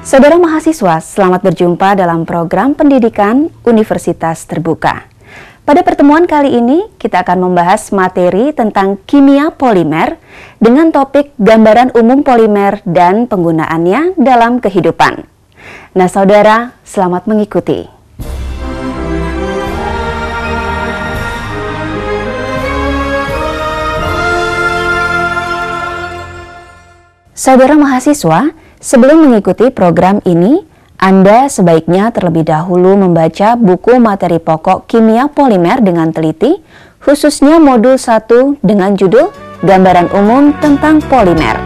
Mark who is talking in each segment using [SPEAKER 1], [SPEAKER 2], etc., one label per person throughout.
[SPEAKER 1] Saudara mahasiswa, selamat berjumpa dalam program pendidikan Universitas Terbuka. Pada pertemuan kali ini, kita akan membahas materi tentang kimia polimer dengan topik gambaran umum polimer dan penggunaannya dalam kehidupan. Nah, saudara, selamat mengikuti. Saudara mahasiswa, sebelum mengikuti program ini, Anda sebaiknya terlebih dahulu membaca buku materi pokok kimia polimer dengan teliti, khususnya modul 1 dengan judul Gambaran Umum tentang Polimer.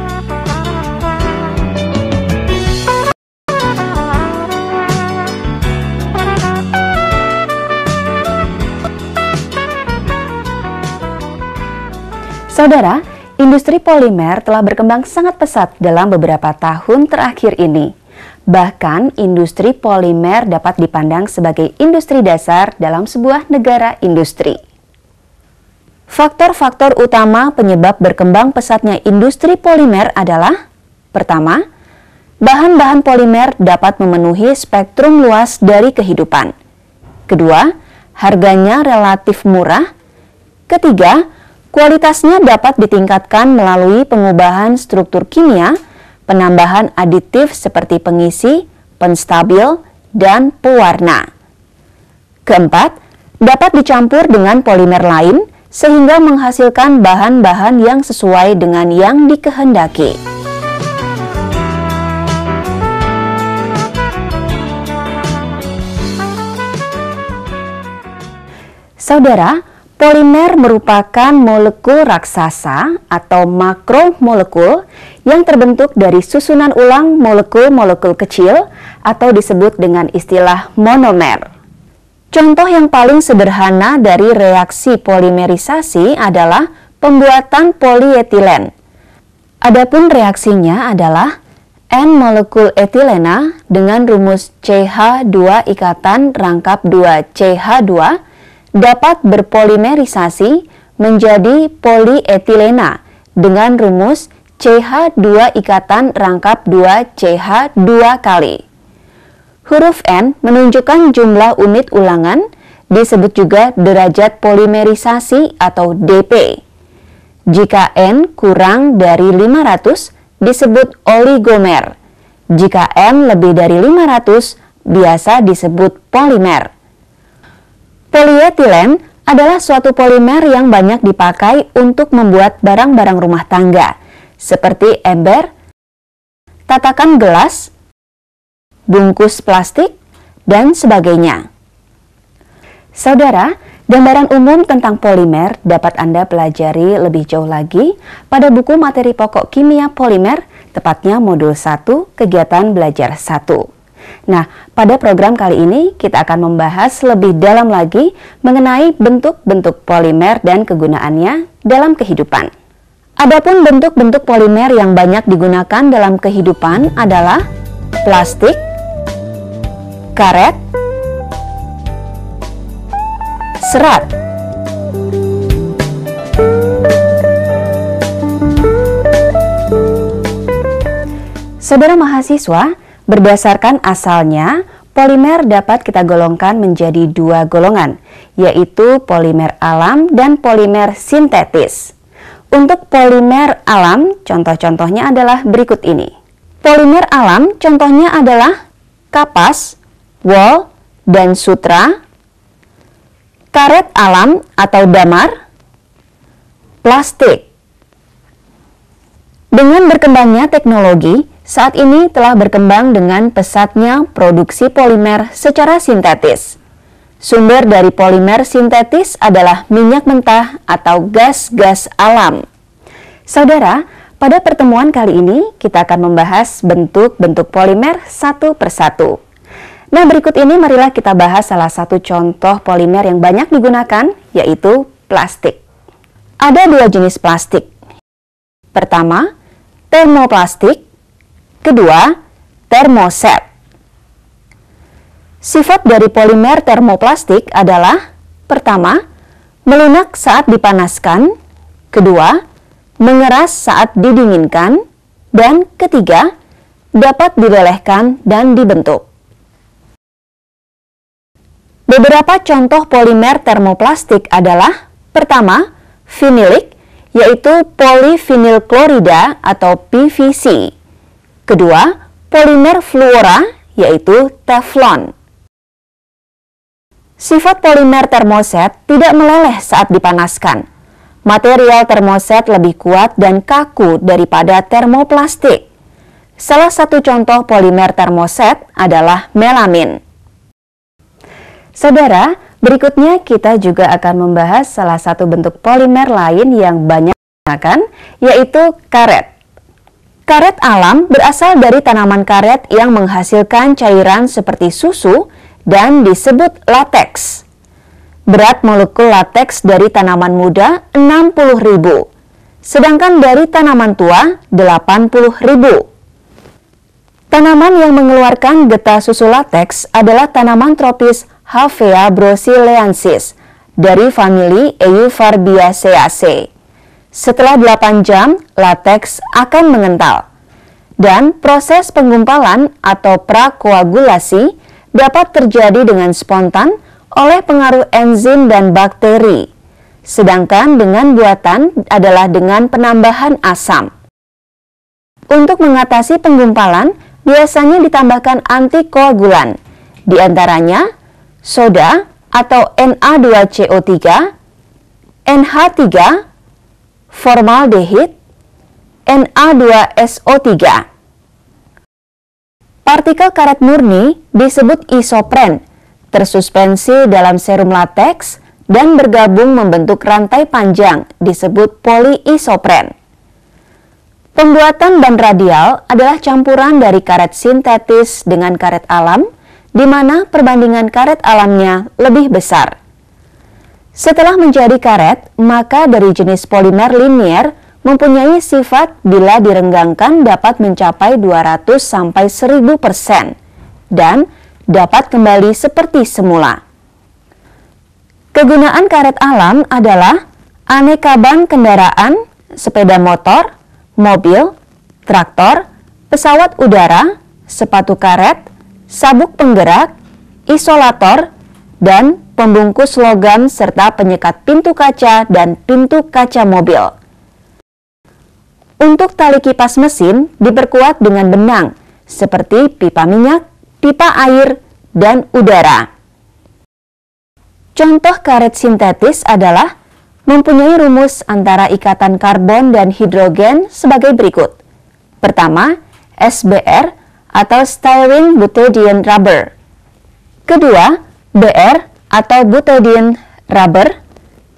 [SPEAKER 1] Saudara, industri polimer telah berkembang sangat pesat dalam beberapa tahun terakhir ini. Bahkan, industri polimer dapat dipandang sebagai industri dasar dalam sebuah negara industri. Faktor-faktor utama penyebab berkembang pesatnya industri polimer adalah: pertama, bahan-bahan polimer dapat memenuhi spektrum luas dari kehidupan. Kedua, harganya relatif murah. Ketiga, kualitasnya dapat ditingkatkan melalui pengubahan struktur kimia, penambahan aditif seperti pengisi, penstabil, dan pewarna. Keempat, dapat dicampur dengan polimer lain sehingga menghasilkan bahan-bahan yang sesuai dengan yang dikehendaki. Saudara, polimer merupakan molekul raksasa atau makromolekul yang terbentuk dari susunan ulang molekul-molekul kecil atau disebut dengan istilah monomer. Contoh yang paling sederhana dari reaksi polimerisasi adalah pembuatan polietilen. Adapun reaksinya adalah N-molekul etilena dengan rumus CH2 ikatan rangkap 2 CH2 dapat berpolimerisasi menjadi polietilena dengan rumus CH2 ikatan rangkap 2 CH2 kali. Huruf N menunjukkan jumlah unit ulangan, disebut juga derajat polimerisasi atau dP. Jika N kurang dari 500 disebut oligomer. Jika N lebih dari 500 biasa disebut polimer. Polietilen adalah suatu polimer yang banyak dipakai untuk membuat barang-barang rumah tangga, seperti ember, tatakan gelas, bungkus plastik, dan sebagainya. Saudara, gambaran umum tentang polimer dapat Anda pelajari lebih jauh lagi pada buku materi pokok kimia polimer, tepatnya modul 1, kegiatan belajar 1. Nah, pada program kali ini kita akan membahas lebih dalam lagi mengenai bentuk-bentuk polimer dan kegunaannya dalam kehidupan. Adapun bentuk-bentuk polimer yang banyak digunakan dalam kehidupan adalah plastik, karet, serat. Saudara mahasiswa, berdasarkan asalnya, polimer dapat kita golongkan menjadi dua golongan, yaitu polimer alam dan polimer sintetis. Untuk polimer alam, contoh-contohnya adalah berikut ini. Polimer alam contohnya adalah kapas, wol, dan sutra, karet alam atau damar, plastik. Dengan berkembangnya teknologi, saat ini telah berkembang dengan pesatnya produksi polimer secara sintetis. Sumber dari polimer sintetis adalah minyak mentah atau gas-gas alam. Saudara, pada pertemuan kali ini kita akan membahas bentuk-bentuk polimer satu persatu. Nah, berikut ini marilah kita bahas salah satu contoh polimer yang banyak digunakan, yaitu plastik. Ada dua jenis plastik. Pertama, termoplastik. Kedua, termoset. Sifat dari polimer termoplastik adalah: pertama, melunak saat dipanaskan. Kedua, mengeras saat didinginkan. Dan ketiga, dapat dilelehkan dan dibentuk. Beberapa contoh polimer termoplastik adalah: pertama, vinilik, yaitu polivinil klorida atau PVC. Kedua, polimer fluora, yaitu teflon. Sifat polimer termoset tidak meleleh saat dipanaskan. Material termoset lebih kuat dan kaku daripada termoplastik. Salah satu contoh polimer termoset adalah melamin. Saudara, berikutnya kita juga akan membahas salah satu bentuk polimer lain yang banyak digunakan, yaitu karet. Karet alam berasal dari tanaman karet yang menghasilkan cairan seperti susu dan disebut lateks. Berat molekul lateks dari tanaman muda 60.000, sedangkan dari tanaman tua 80.000. Tanaman yang mengeluarkan getah susu lateks adalah tanaman tropis Hevea brasiliensis dari famili Euphorbiaceae. Setelah 8 jam, lateks akan mengental. Dan proses penggumpalan atau prakoagulasi dapat terjadi dengan spontan oleh pengaruh enzim dan bakteri. Sedangkan dengan buatan adalah dengan penambahan asam. Untuk mengatasi penggumpalan, biasanya ditambahkan antikoagulan, di antaranya soda atau Na2CO3, NH3, formaldehid, Na2SO3. Partikel karet murni disebut isopren, tersuspensi dalam serum lateks dan bergabung membentuk rantai panjang disebut polyisopren. Pembuatan ban radial adalah campuran dari karet sintetis dengan karet alam, di mana perbandingan karet alamnya lebih besar. Setelah menjadi karet, maka dari jenis polimer linier mempunyai sifat bila direnggangkan dapat mencapai 200-1000% dan dapat kembali seperti semula. Kegunaan karet alam adalah aneka ban kendaraan, sepeda motor, mobil, traktor, pesawat udara, sepatu karet, sabuk penggerak, isolator, dan pembungkus logam serta penyekat pintu kaca dan pintu kaca mobil. Untuk tali kipas mesin diperkuat dengan benang seperti pipa minyak, pipa air, dan udara. Contoh karet sintetis adalah mempunyai rumus antara ikatan karbon dan hidrogen sebagai berikut. Pertama, SBr atau styrene butadiene rubber. Kedua, Br atau butadiene rubber.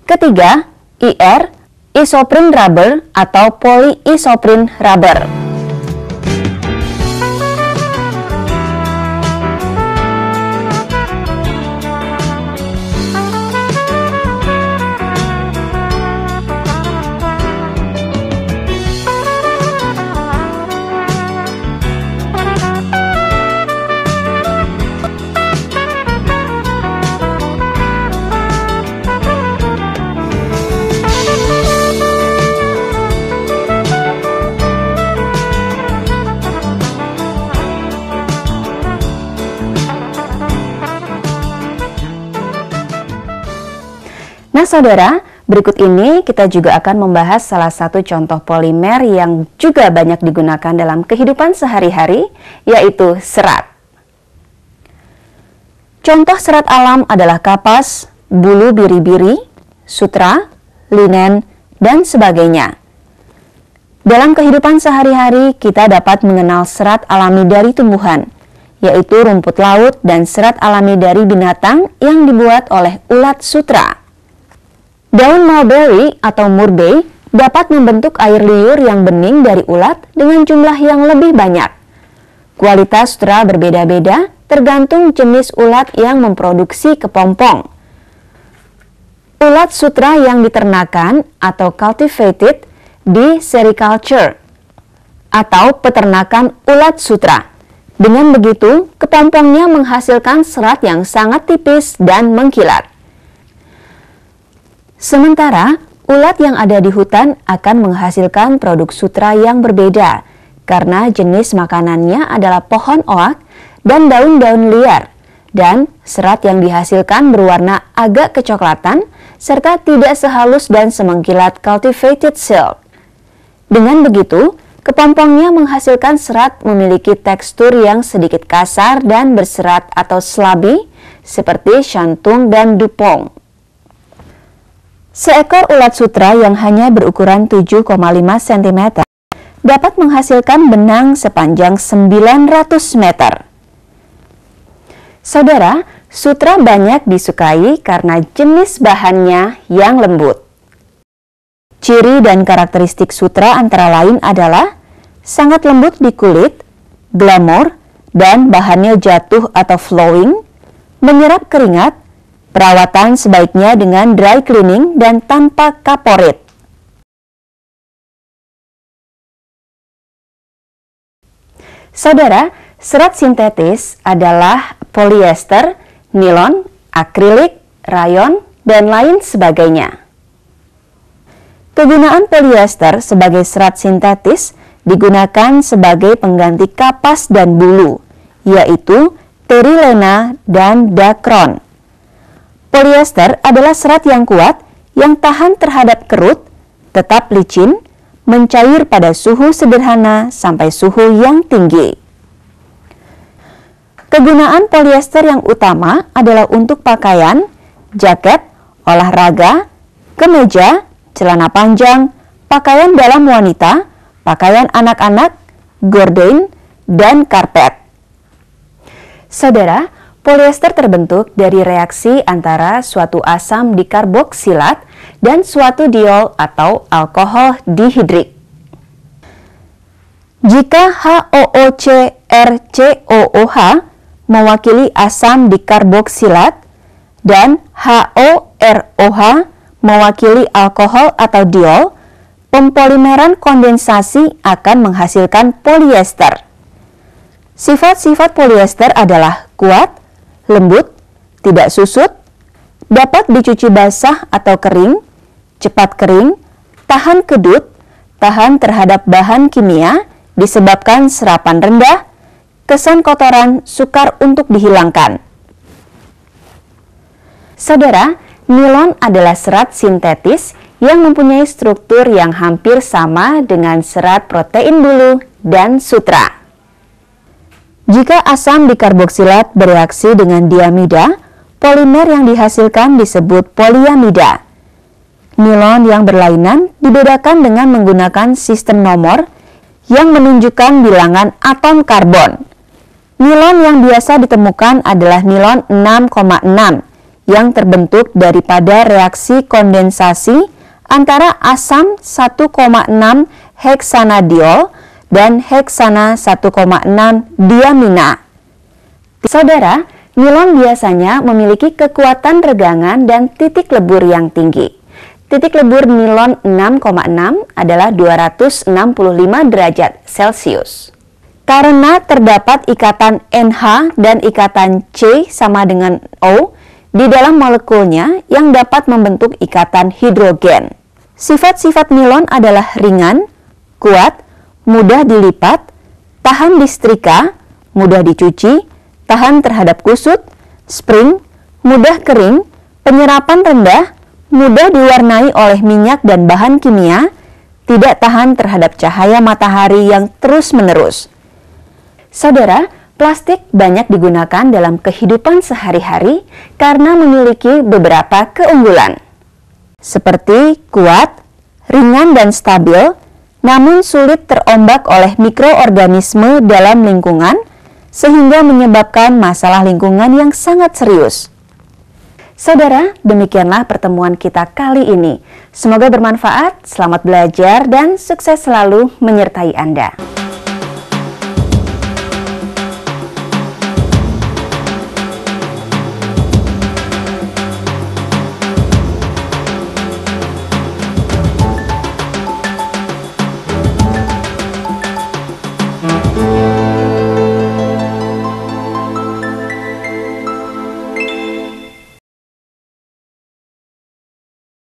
[SPEAKER 1] Ketiga, Ir, isoprene rubber atau polyisoprene rubber. Nah saudara, berikut ini kita juga akan membahas salah satu contoh polimer yang juga banyak digunakan dalam kehidupan sehari-hari, yaitu serat. Contoh serat alam adalah kapas, bulu biri-biri, sutra, linen, dan sebagainya. Dalam kehidupan sehari-hari kita dapat mengenal serat alami dari tumbuhan, yaitu rumput laut dan serat alami dari binatang yang dibuat oleh ulat sutra. Daun mulberry atau murbei dapat membentuk air liur yang bening dari ulat dengan jumlah yang lebih banyak. Kualitas sutra berbeda-beda tergantung jenis ulat yang memproduksi kepompong. Ulat sutra yang diternakan atau cultivated di sericulture atau peternakan ulat sutra. Dengan begitu, kepompongnya menghasilkan serat yang sangat tipis dan mengkilat. Sementara, ulat yang ada di hutan akan menghasilkan produk sutra yang berbeda karena jenis makanannya adalah pohon oak dan daun-daun liar, dan serat yang dihasilkan berwarna agak kecoklatan serta tidak sehalus dan semengkilat cultivated silk. Dengan begitu, kepompongnya menghasilkan serat memiliki tekstur yang sedikit kasar dan berserat atau slabby seperti shantung dan dupong. Seekor ulat sutra yang hanya berukuran 7,5 cm dapat menghasilkan benang sepanjang 900 meter. Saudara, sutra banyak disukai karena jenis bahannya yang lembut. Ciri dan karakteristik sutra antara lain adalah sangat lembut di kulit, glamor, dan bahannya jatuh atau flowing, menyerap keringat, perawatan sebaiknya dengan dry cleaning dan tanpa kaporit. Saudara, serat sintetis adalah polyester, nilon, akrilik, rayon, dan lain sebagainya. Kegunaan polyester sebagai serat sintetis digunakan sebagai pengganti kapas dan bulu, yaitu terilena dan dacron. Polyester adalah serat yang kuat yang tahan terhadap kerut, tetap licin, mencair pada suhu sederhana sampai suhu yang tinggi. Kegunaan polyester yang utama adalah untuk pakaian, jaket, olahraga, kemeja, celana panjang, pakaian dalam wanita, pakaian anak-anak, gorden, dan karpet. Saudara, polyester terbentuk dari reaksi antara suatu asam dikarboksilat dan suatu diol atau alkohol dihidrik. Jika HOOCrCOOH mewakili asam dikarboksilat dan HOROH mewakili alkohol atau diol, pempolimeran kondensasi akan menghasilkan polyester. Sifat-sifat polyester adalah kuat, lembut, tidak susut, dapat dicuci basah atau kering, cepat kering, tahan kedut, tahan terhadap bahan kimia disebabkan serapan rendah, kesan kotoran sukar untuk dihilangkan. Saudara, nilon adalah serat sintetis yang mempunyai struktur yang hampir sama dengan serat protein bulu dan sutra. Jika asam dikarboksilat bereaksi dengan diamida, polimer yang dihasilkan disebut polyamida. Nilon yang berlainan dibedakan dengan menggunakan sistem nomor yang menunjukkan bilangan atom karbon. Nilon yang biasa ditemukan adalah nilon 6,6 yang terbentuk daripada reaksi kondensasi antara asam 1,6 heksanadiol dan heksana 1,6 diamina. Saudara, nilon biasanya memiliki kekuatan regangan dan titik lebur yang tinggi. Titik lebur nilon 6,6 adalah 265 derajat Celcius. Karena terdapat ikatan NH dan ikatan C sama dengan O di dalam molekulnya yang dapat membentuk ikatan hidrogen. Sifat-sifat nilon adalah ringan, kuat, mudah dilipat, tahan disetrika, mudah dicuci, tahan terhadap kusut, spring, mudah kering, penyerapan rendah, mudah diwarnai oleh minyak dan bahan kimia, tidak tahan terhadap cahaya matahari yang terus-menerus. Saudara, plastik banyak digunakan dalam kehidupan sehari-hari karena memiliki beberapa keunggulan, seperti kuat, ringan dan stabil, namun sulit terombak oleh mikroorganisme dalam lingkungan, sehingga menyebabkan masalah lingkungan yang sangat serius. Saudara, demikianlah pertemuan kita kali ini. Semoga bermanfaat, selamat belajar, dan sukses selalu menyertai Anda.